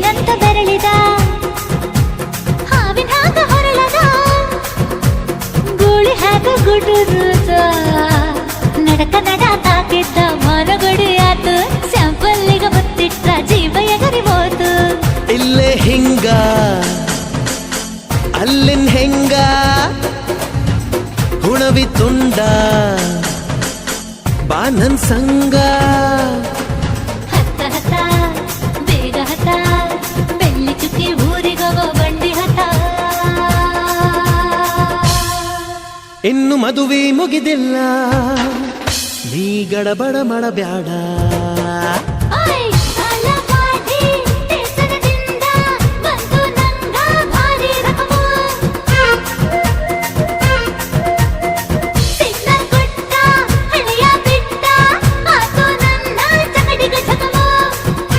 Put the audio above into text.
ಏನಂತ ಬೆರಳಿದ ಹಾವಿನ ಹಾಗ ಹೊರಳದ ಗೂಳಿ ಹಾಗ ಗುಡುರುದ ನಡಕ ನಡ ತಾಕಿದ್ದ ಮನಗಡಿ ಆತು ಸ್ಯಾಂಪಲ್ಲಿಗ ಮುತ್ತಿಟ್ಟ ಜೀವ ಎಗರಿಬೋದು ಇಲ್ಲೇ ಹಿಂಗ ಅಲ್ಲಿನ್ ಹೆಂಗ ಹುಣವಿ ತುಂಡ ಬಾ ನನ್ ಸಂಗ ಹತ್ತ ಹತ್ತ ಬೇಗ ಹತ್ತ ಬೆಳ್ಳಿ ಚುಕ್ಕಿ ಊರಿಗೋಗೋ ಬಂಡಿ ಹತ್ತ ಇನ್ನು ಮದುವೆ ಮುಗಿದಿಲ್ಲ ನೀ ಗಡಬಡ ಮಾಡಬ್ಯಾಡ